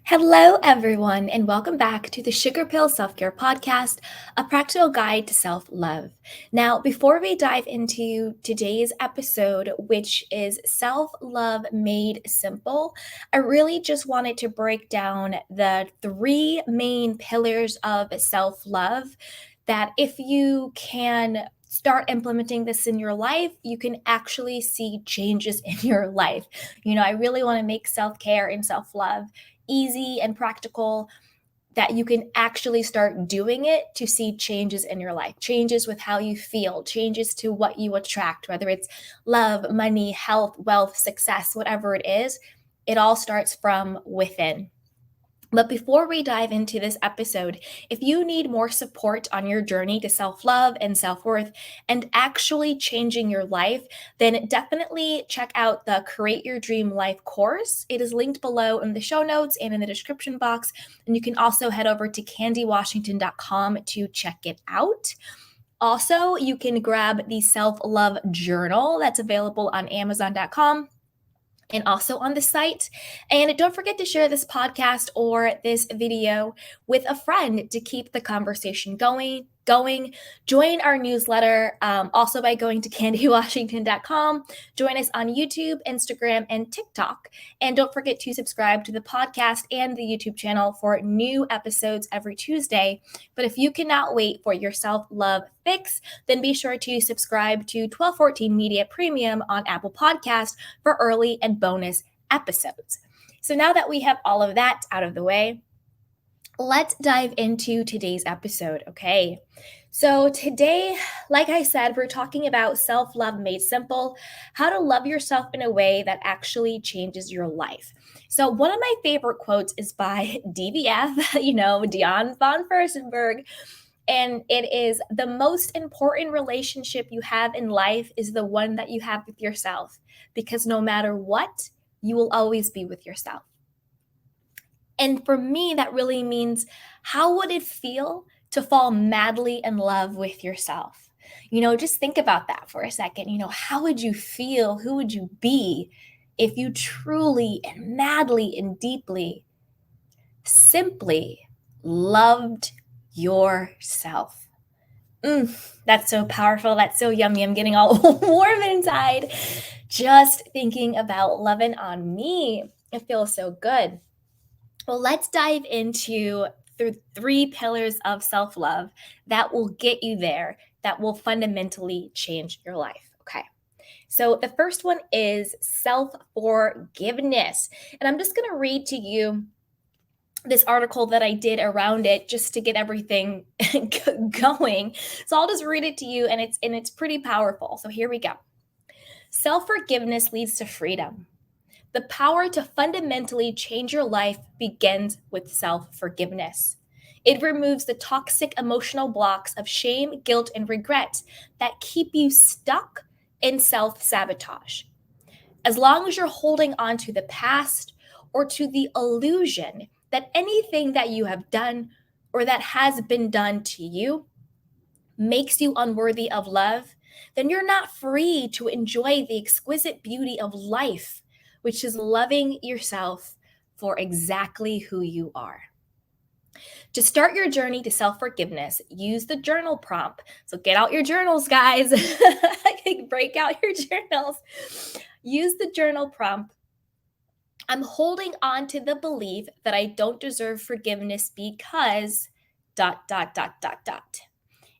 Hello, everyone, and welcome back to the Sugar Pill Self Care Podcast, a practical guide to self love. Now, before we dive into today's episode, which is Self Love Made Simple, I really just wanted to break down the three main pillars of self love that if you can start implementing this in your life, you can actually see changes in your life. I really want to make self care and self love easy and practical that you can actually start doing it to see changes in your life, changes with how you feel, changes to what you attract, whether it's love, money, health, wealth, success, whatever it is. It all starts from within. But before we dive into this episode, if you need more support on your journey to self love and self worth and actually changing your life, then definitely check out the Create Your Dream Life course. It is linked below in the show notes and in the description box. And you can also head over to candywashington.com to check it out. Also, you can grab the self love journal that's available on amazon.com and also on the site. And don't forget to share this podcast or this video with a friend to keep the conversation going. Join our newsletter also by going to candywashington.com. Join us on YouTube, Instagram, and TikTok. And don't forget to subscribe to the podcast and the YouTube channel for new episodes every Tuesday. But if you cannot wait for your self-love fix, then be sure to subscribe to 1214 Media Premium on Apple Podcasts for early and bonus episodes. So now that we have all of that out of the way, let's dive into today's episode, okay? So today, like I said, we're talking about self-love made simple, how to love yourself in a way that actually changes your life. So one of my favorite quotes is by DVF, Dion von Furstenberg, and it is, the most important relationship you have in life is the one that you have with yourself, because no matter what, you will always be with yourself. And for me, that really means, how would it feel to fall madly in love with yourself? Just think about that for a second. How would you feel? Who would you be if you truly and madly and deeply simply loved yourself? That's so powerful. That's so yummy. I'm getting all warm inside just thinking about loving on me. It feels so good. Well, let's dive into the three pillars of self-love that will get you there, that will fundamentally change your life. Okay. So the first one is self-forgiveness. And I'm just going to read to you this article that I did around it just to get everything going. So I'll just read it to you, and it's pretty powerful. So here we go. Self-forgiveness leads to freedom. The power to fundamentally change your life begins with self-forgiveness. It removes the toxic emotional blocks of shame, guilt, and regret that keep you stuck in self-sabotage. As long as you're holding on to the past or to the illusion that anything that you have done or that has been done to you makes you unworthy of love, then you're not free to enjoy the exquisite beauty of life, which is loving yourself for exactly who you are. To start your journey to self-forgiveness, use the journal prompt. So get out your journals, guys. Break out your journals. Use the journal prompt. I'm holding on to the belief that I don't deserve forgiveness because ...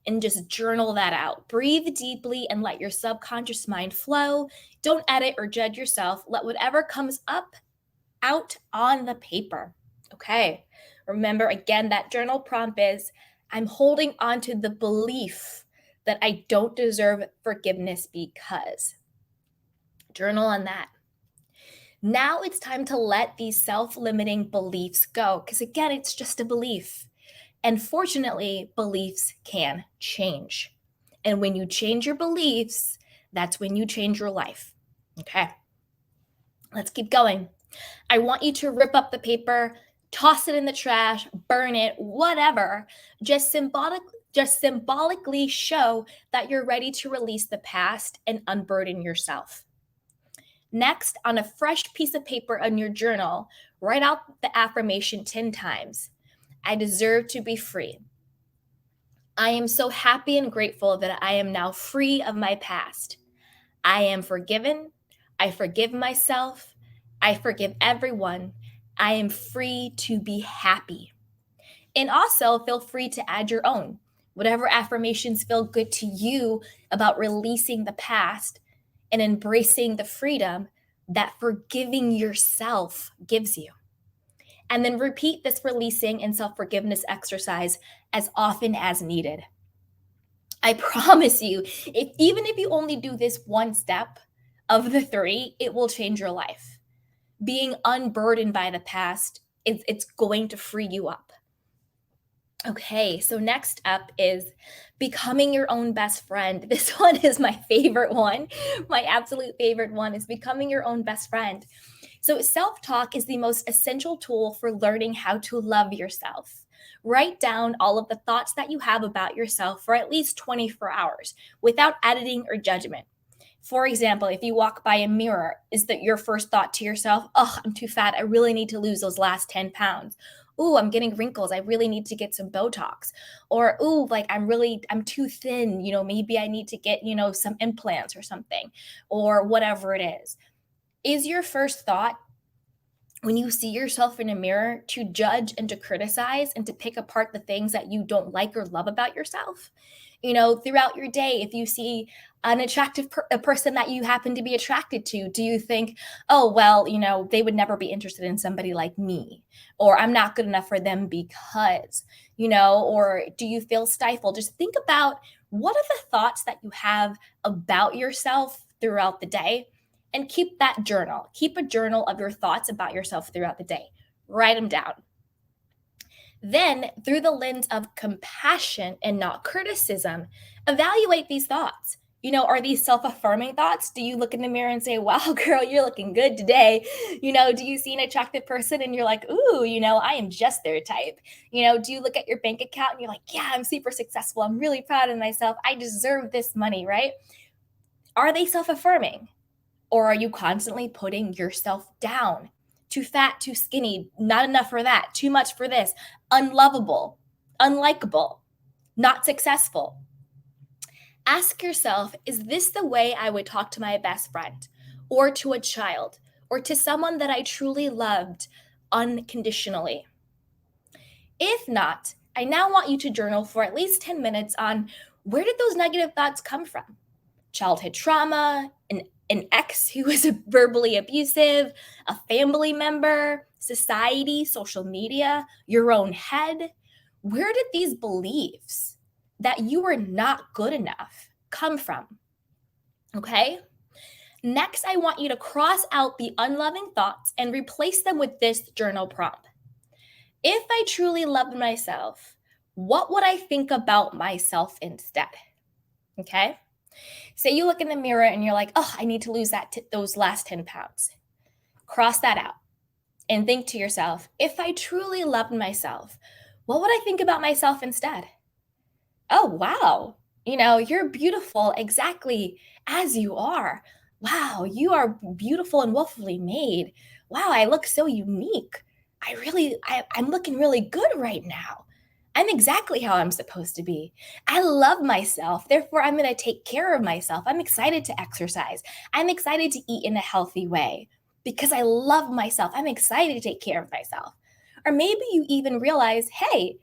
And just journal that out. Breathe deeply and let your subconscious mind flow. Don't edit or judge yourself. Let whatever comes up out on the paper. Okay. Remember, again, that journal prompt is, I'm holding on to the belief that I don't deserve forgiveness because. Journal on that. Now it's time to let these self-limiting beliefs go, because again, it's just a belief. And fortunately, beliefs can change. And when you change your beliefs, that's when you change your life. Okay, let's keep going. I want you to rip up the paper, toss it in the trash, burn it, whatever. Just symbolically show that you're ready to release the past and unburden yourself. Next, on a fresh piece of paper on your journal, write out the affirmation 10 times. I deserve to be free. I am so happy and grateful that I am now free of my past. I am forgiven. I forgive myself. I forgive everyone. I am free to be happy. And also feel free to add your own. Whatever affirmations feel good to you about releasing the past and embracing the freedom that forgiving yourself gives you. And then repeat this releasing and self forgiveness exercise as often as needed. I promise you, even if you only do this one step of the three, it will change your life. Being unburdened by the past, it's going to free you up. Okay, so next up is becoming your own best friend. This one is my favorite one. My absolute favorite one is becoming your own best friend. So, self talk is the most essential tool for learning how to love yourself. Write down all of the thoughts that you have about yourself for at least 24 hours without editing or judgment. For example, if you walk by a mirror, is that your first thought to yourself, oh, I'm too fat. I really need to lose those last 10 pounds. Ooh, I'm getting wrinkles. I really need to get some Botox. Or, ooh, like I'm too thin. Maybe I need to get, some implants or something, or whatever it is. Is your first thought when you see yourself in a mirror to judge and to criticize and to pick apart the things that you don't like or love about yourself? Throughout your day, if you see an attractive a person that you happen to be attracted to, do you think, oh, well, they would never be interested in somebody like me, or I'm not good enough for them because, or do you feel stifled? Just think about what are the thoughts that you have about yourself throughout the day, and keep that journal. Keep a journal of your thoughts about yourself throughout the day. Write them down. Then, through the lens of compassion and not criticism, evaluate these thoughts. Are these self affirming thoughts? Do you look in the mirror and say, wow, girl, you're looking good today? Do you see an attractive person and you're like, ooh, I am just their type? Do you look at your bank account and you're like, yeah, I'm super successful. I'm really proud of myself. I deserve this money, right? Are they self affirming? Or are you constantly putting yourself down? Too fat, too skinny, not enough for that, too much for this, unlovable, unlikable, not successful. Ask yourself, is this the way I would talk to my best friend, or to a child, or to someone that I truly loved unconditionally? If not, I now want you to journal for at least 10 minutes on where did those negative thoughts come from? Childhood trauma, an ex who was verbally abusive, a family member, society, social media, your own head. Where did these beliefs that you were not good enough come from? Okay. Next, I want you to cross out the unloving thoughts and replace them with this journal prompt. If I truly loved myself, what would I think about myself instead? Okay. Say you look in the mirror and you're like, oh, I need to lose those last 10 pounds. Cross that out and think to yourself, if I truly loved myself, what would I think about myself instead? Oh, wow. You're beautiful exactly as you are. Wow, you are beautiful and willfully made. Wow, I look so unique. I'm looking really good right now. I'm exactly how I'm supposed to be. I love myself. Therefore, I'm going to take care of myself. I'm excited to exercise. I'm excited to eat in a healthy way because I love myself. I'm excited to take care of myself. Or maybe you even realize, hey,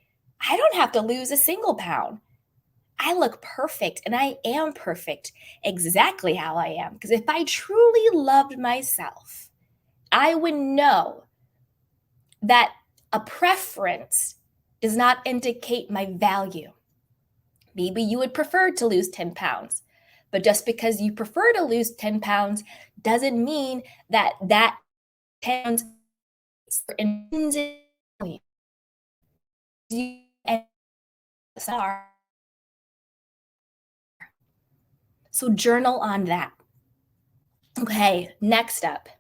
I don't have to lose a single pound. I look perfect and I am perfect exactly how I am. Because if I truly loved myself, I would know that a preference does not indicate my value. Maybe you would prefer to lose 10 pounds, but just because you prefer to lose 10 pounds doesn't mean that 10 pounds are. So journal on that. Okay, next up.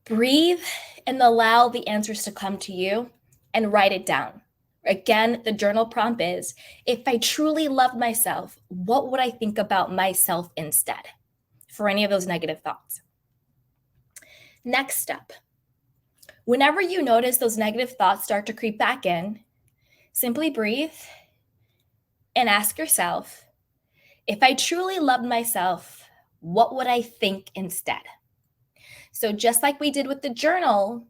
Breathe and allow the answers to come to you and write it down. Again, the journal prompt is, if I truly loved myself, what would I think about myself instead? for any of those negative thoughts. Next step, whenever you notice those negative thoughts start to creep back in, simply breathe and ask yourself, if I truly loved myself, what would I think instead? So just like we did with the journal,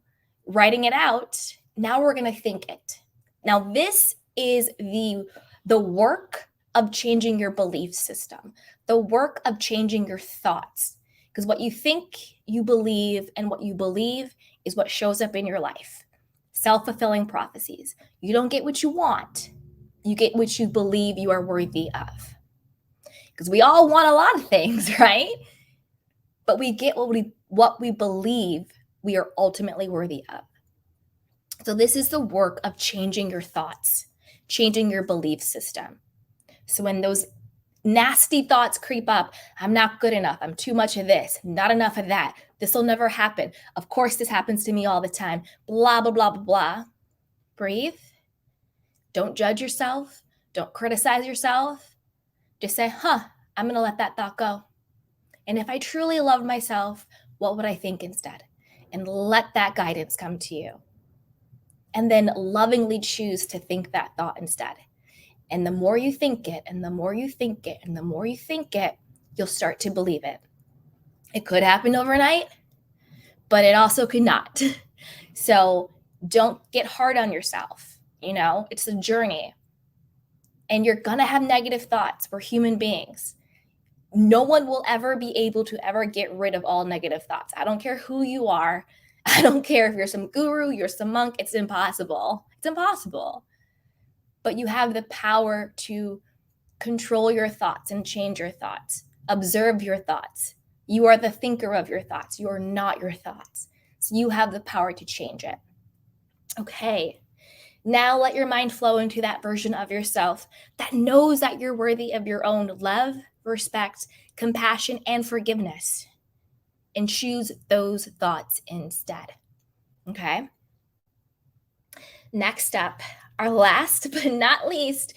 writing it out, now we're going to think it. Now this is the work of changing your belief system, the work of changing your thoughts. Because what you think, you believe, and what you believe is what shows up in your life. Self-fulfilling prophecies. You don't get what you want. You get what you believe you are worthy of. Because we all want a lot of things, right? But we get what we believe we are ultimately worthy of. So this is the work of changing your thoughts, changing your belief system. So when those nasty thoughts creep up, I'm not good enough, I'm too much of this, not enough of that, this will never happen, of course this happens to me all the time, blah, blah, blah, blah, blah. Breathe. Don't judge yourself. Don't criticize yourself. Just say, I'm going to let that thought go. And if I truly loved myself, what would I think instead? And let that guidance come to you. And then lovingly choose to think that thought instead. And the more you think it, and the more you think it, and the more you think it, you'll start to believe it. It could happen overnight, but it also could not. So don't get hard on yourself. It's a journey. And you're going to have negative thoughts. We're human beings. No one will ever be able to ever get rid of all negative thoughts. I don't care who you are. I don't care if you're some guru, you're some monk. It's impossible. It's impossible. But you have the power to control your thoughts and change your thoughts. Observe your thoughts. You are the thinker of your thoughts. You are not your thoughts. So you have the power to change it. Okay. Now let your mind flow into that version of yourself that knows that you're worthy of your own love, respect, compassion, and forgiveness. And choose those thoughts instead. Okay? Next up, our last but not least,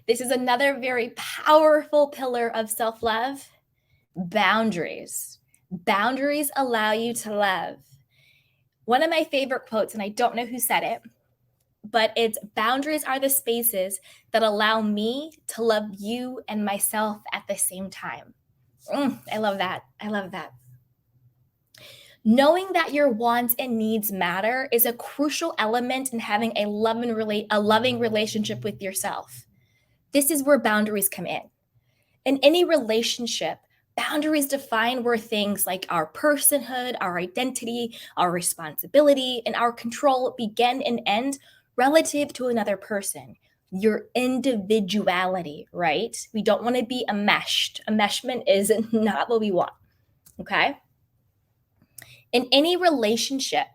this is another very powerful pillar of self-love, boundaries. Boundaries allow you to love. One of my favorite quotes, and I don't know who said it, but it's boundaries are the spaces that allow me to love you and myself at the same time. I love that. I love that. Knowing that your wants and needs matter is a crucial element in having a loving relationship with yourself. This is where boundaries come in. In any relationship, boundaries define where things like our personhood, our identity, our responsibility, and our control begin and end relative to another person. Your individuality, right? We don't want to be enmeshed. Enmeshment is not what we want, okay? In any relationship,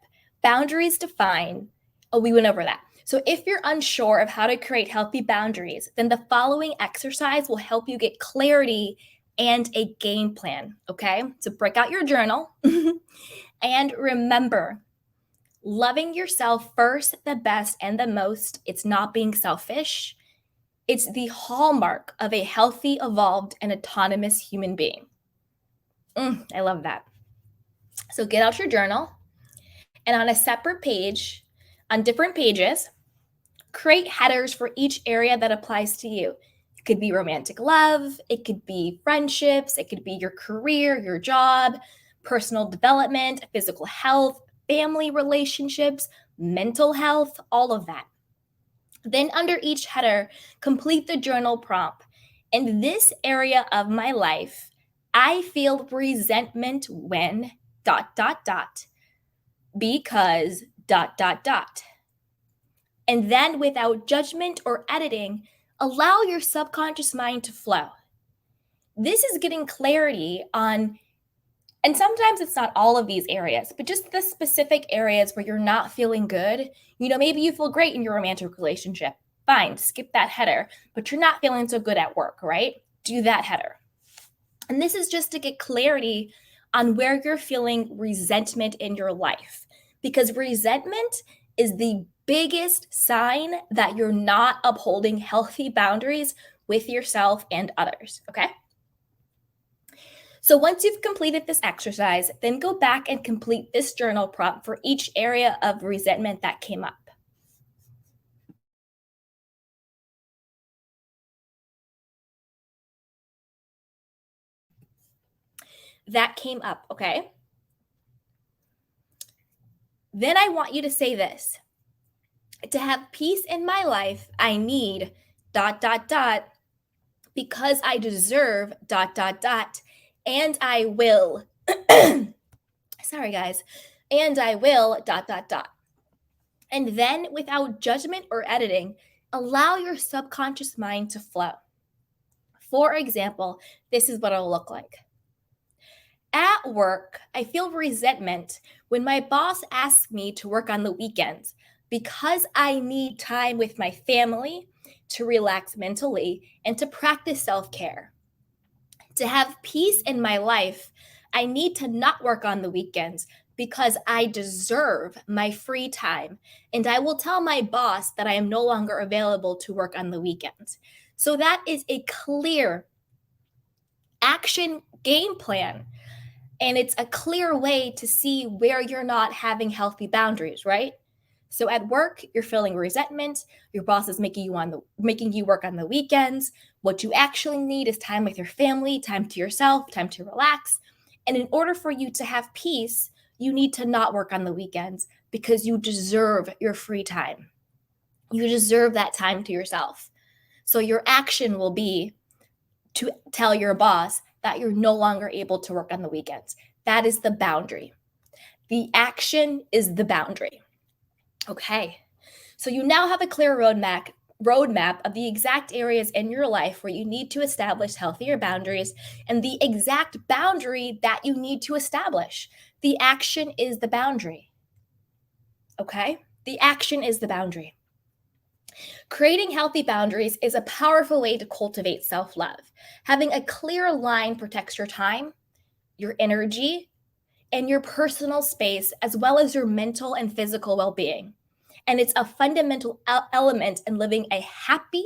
boundaries define, we went over that. So if you're unsure of how to create healthy boundaries, then the following exercise will help you get clarity and a game plan, okay? So break out your journal and remember, loving yourself first, the best, and the most, it's not being selfish. It's the hallmark of a healthy, evolved, and autonomous human being. I love that. So get out your journal and on a separate page, on different pages, create headers for each area that applies to you. It could be romantic love, it could be friendships, it could be your career, your job, personal development, physical health, family relationships, mental health, all of that. Then under each header, complete the journal prompt. In this area of my life, I feel resentment when ... because ... And then without judgment or editing, allow your subconscious mind to flow. This is getting clarity on, and sometimes it's not all of these areas, but just the specific areas where you're not feeling good. Maybe you feel great in your romantic relationship. Fine, skip that header, but you're not feeling so good at work, right? Do that header. And this is just to get clarity on where you're feeling resentment in your life, because resentment is the biggest sign that you're not upholding healthy boundaries with yourself and others, okay? So once you've completed this exercise, then go back and complete this journal prompt for each area of resentment that came up. Okay? Then I want you to say this. To have peace in my life, I need ... because I deserve ... and I will. Sorry, guys. And I will ... And then, without judgment or editing, allow your subconscious mind to flow. For example, this is what it'll look like. At work, I feel resentment when my boss asks me to work on the weekends because I need time with my family to relax mentally and to practice self care. To have peace in my life, I need to not work on the weekends because I deserve my free time. And I will tell my boss that I am no longer available to work on the weekends. So that is a clear action game plan. And it's a clear way to see where you're not having healthy boundaries, right? So at work, you're feeling resentment. Your boss is making you work on the weekends. What you actually need is time with your family, time to yourself, time to relax. And in order for you to have peace, you need to not work on the weekends because you deserve your free time. You deserve that time to yourself. So your action will be to tell your boss that you're no longer able to work on the weekends. That is the boundary. The action is the boundary. Okay. So you now have a clear roadmap of the exact areas in your life where you need to establish healthier boundaries and the exact boundary that you need to establish. The action is the boundary. Okay? The action is the boundary. Creating healthy boundaries is a powerful way to cultivate self-love. Having a clear line protects your time, your energy, and your personal space, as well as your mental and physical well-being. And it's a fundamental element in living a happy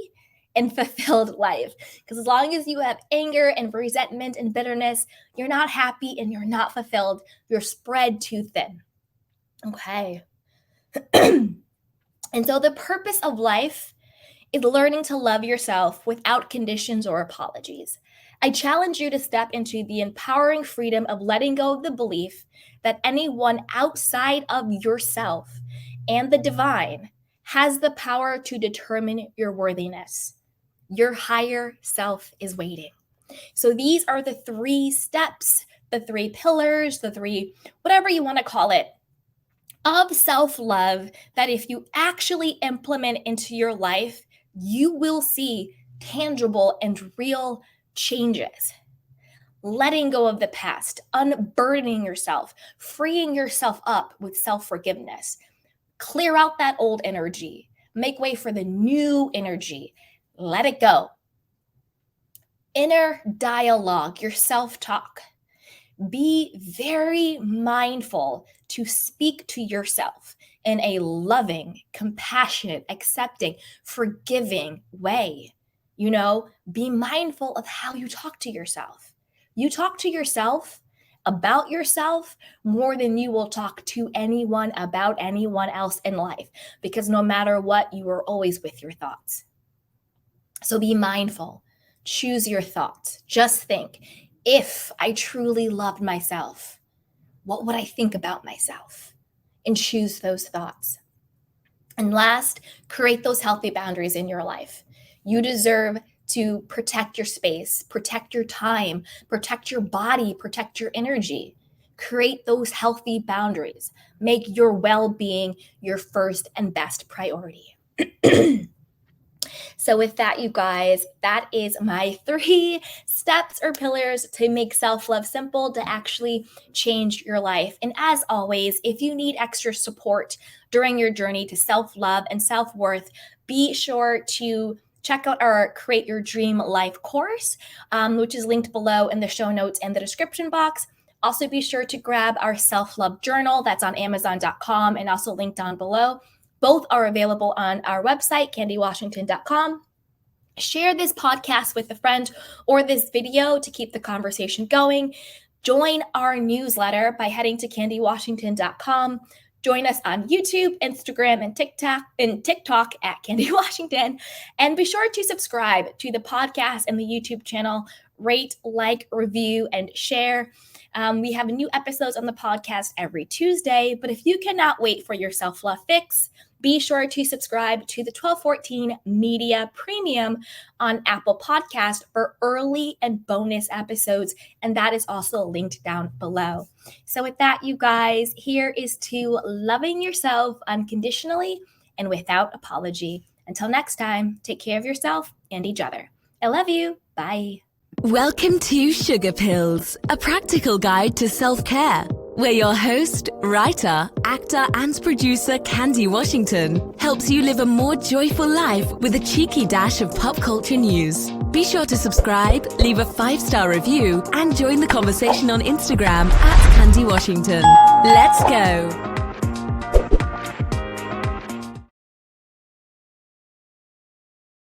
and fulfilled life. Because as long as you have anger and resentment and bitterness, you're not happy and you're not fulfilled. You're spread too thin. Okay. And so the purpose of life is learning to love yourself without conditions or apologies. I challenge you to step into the empowering freedom of letting go of the belief that anyone outside of yourself and the divine has the power to determine your worthiness. Your higher self is waiting. So these are the 3 steps, the 3 pillars, the 3, whatever you want to call it, of self-love that if you actually implement into your life, you will see tangible and real changes. Letting go of the past, unburdening yourself, freeing yourself up with self-forgiveness. Clear out that old energy. Make way for the new energy. Let it go. Inner dialogue, your self-talk. Be very mindful to speak to yourself in a loving, compassionate, accepting, forgiving way. Be mindful of how you talk to yourself. You talk to yourself about yourself more than you will talk to anyone about anyone else in life, because no matter what, you are always with your thoughts. So be mindful. Choose your thoughts. Just think, if I truly loved myself, what would I think about myself? And choose those thoughts. And last, create those healthy boundaries in your life. You deserve to protect your space, protect your time, protect your body, protect your energy. Create those healthy boundaries. Make your well-being your first and best priority. So with that, you guys, that is my 3 steps or pillars to make self-love simple, to actually change your life. And as always, if you need extra support during your journey to self-love and self-worth, be sure to check out our Create Your Dream Life course, which is linked below in the show notes and the description box. Also, be sure to grab our self-love journal that's on Amazon.com and also linked down below. Both are available on our website, candywashington.com. Share this podcast with a friend or this video to keep the conversation going. Join our newsletter by heading to candywashington.com. Join us on YouTube, Instagram, and TikTok at Candy Washington. And be sure to subscribe to the podcast and the YouTube channel. Rate, like, review, and share. We have new episodes on the podcast every Tuesday. But if you cannot wait for your self-love fix, be sure to subscribe to the 1214 Media Premium on Apple Podcast for early and bonus episodes. And that is also linked down below. So with that, you guys, here is to loving yourself unconditionally and without apology. Until next time, take care of yourself and each other. I love you. Bye. Welcome to Sugar Pills, a practical guide to self-care, where your host, writer, actor, and producer Candy Washington helps you live a more joyful life with a cheeky dash of pop culture news. Be sure to subscribe, leave a 5-star review, and join the conversation on Instagram at Candy Washington. Let's go!